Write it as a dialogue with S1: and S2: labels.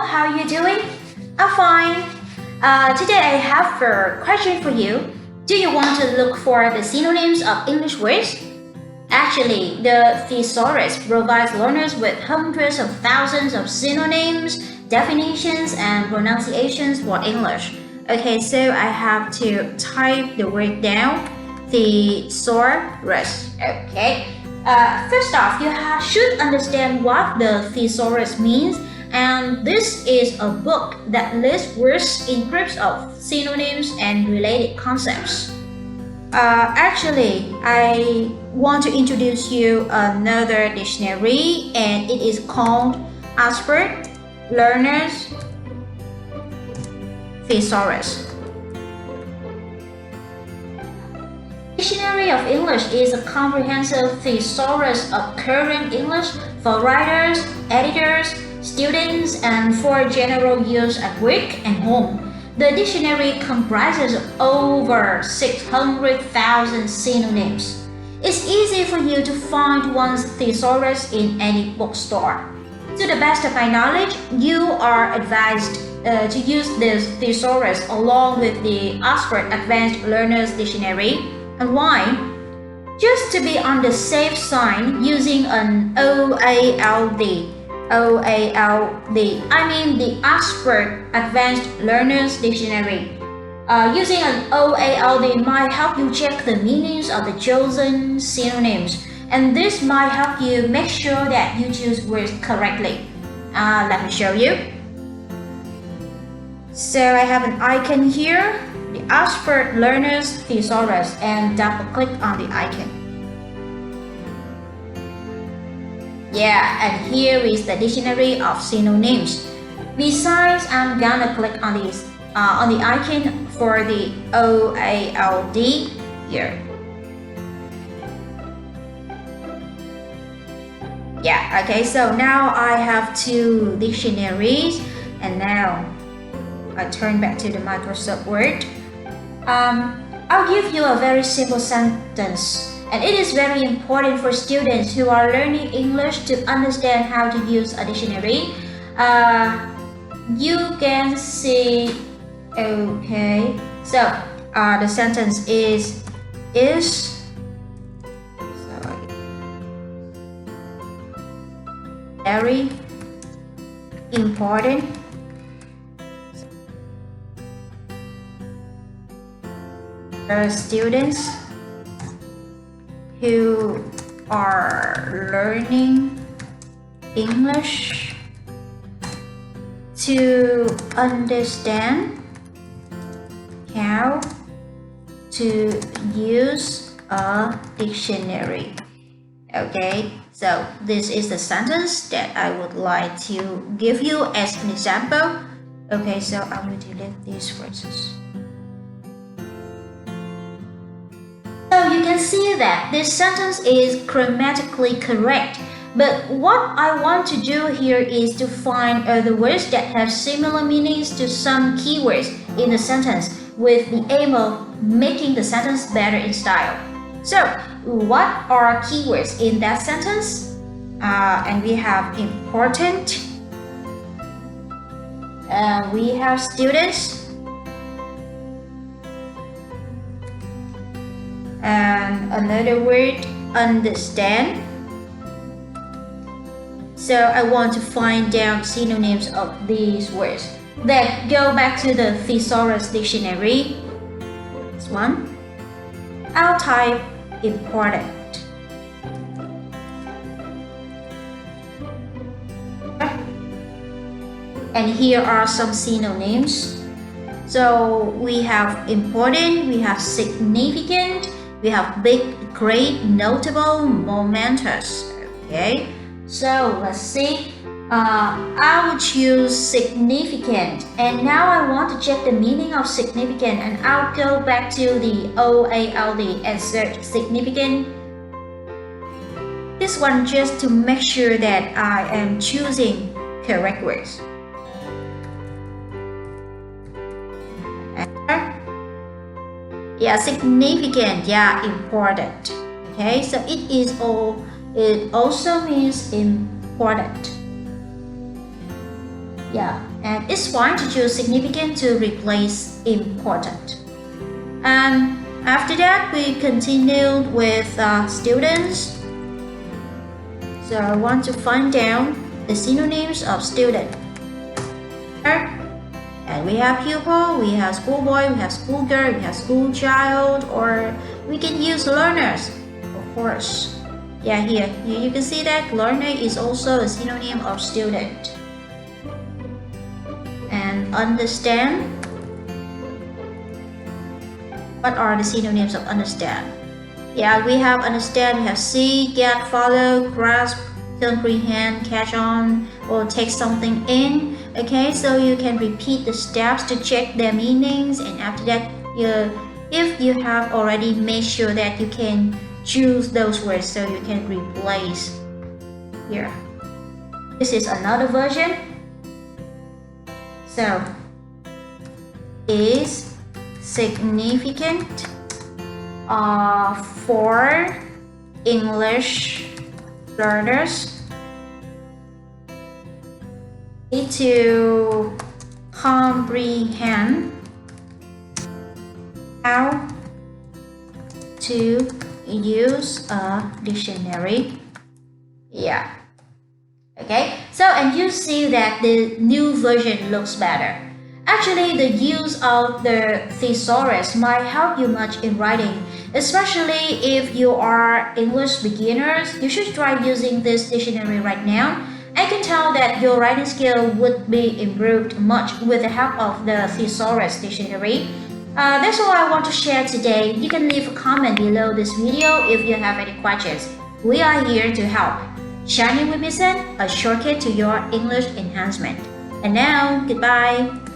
S1: how are you doing? I'm fine. Today I have a question for you. Do you want to look for the synonyms of English words? Actually, the Thesaurus provides learners with hundreds of thousands of synonyms, definitions, and pronunciations for English. Okay, so I have to type the word down. Thesaurus. Okay. First off, you should understand what the Thesaurus means, and this is a book that lists words in groups of synonyms and related concepts. Actually, I want to introduce you another dictionary, and it is called Oxford Learner's Thesaurus. Dictionary of English is a comprehensive thesaurus of current English for writers, editors, students, and for general use at work and home. The dictionary comprises over 600,000 synonyms. It's easy for you to find one's thesaurus in any bookstore. To the best of my knowledge, you are advised to use this thesaurus along with the Oxford Advanced Learner's Dictionary. And why? Just to be on the safe side using an OALD. I mean the Oxford Advanced Learner's Dictionary. Using an OALD might help you check the meanings of the chosen synonyms, and this might help you make sure that you choose words correctly. Let me show you. So I have an icon here, the Oxford Learner's Thesaurus, and double-click on the icon. Yeah, and here is the dictionary of synonyms. Besides, I'm gonna click on the icon for the OALD here. Yeah, okay, so now I have two dictionaries, and now I turn back to the Microsoft Word. I'll give you a very simple sentence, and it is very important for students who are learning English to understand how to use a dictionary. You can see, okay, so the sentence is very important for students who are learning English to understand how to use a dictionary. Okay, so this is the sentence that I would like to give you as an example. Okay, so I will delete these phrases. So you can see that this sentence is grammatically correct, but what I want to do here is to find the words that have similar meanings to some keywords in the sentence with the aim of making the sentence better in style. So, what are keywords in that sentence? And we have important, we have students, and another word, understand. So I want to find down synonyms of these words. Then go back to the Thesaurus dictionary. This one. I'll type important. And here are some synonyms. So we have important, we have significant, we have big, great, notable, momentous. Okay, so let's see. I will choose significant, and now I want to check the meaning of significant, and I'll go back to the OALD and search significant. This one just to make sure that I am choosing correct words. Yeah, significant, yeah, important. Okay, so it also means important. Yeah, and it's fine to choose significant to replace important. And after that, we continued with students. So I want to find down the synonyms of student. And we have pupil, we have schoolboy, we have schoolgirl, we have schoolchild, or we can use learners, of course. Yeah, here you can see that learner is also a synonym of student. And understand. What are the synonyms of understand? Yeah, we have understand, we have see, get, follow, grasp, comprehend, catch on, or take something in. Okay, so you can repeat the steps to check their meanings, and after that, if you have already made sure that you can choose those words, so you can replace here. This is another version. So, is significant for English learners need to comprehend how to use a dictionary. Yeah. Okay, so and you see that the new version looks better. Actually, the use of the Thesaurus might help you much in writing, especially if you are English beginners. You should try using this dictionary right now. I can tell that your writing skill would be improved much with the help of the Thesaurus dictionary. That's all I want to share today. You can leave a comment below this video if you have any questions. We are here to help. Shining with Vincent, a shortcut to your English enhancement. And now, goodbye.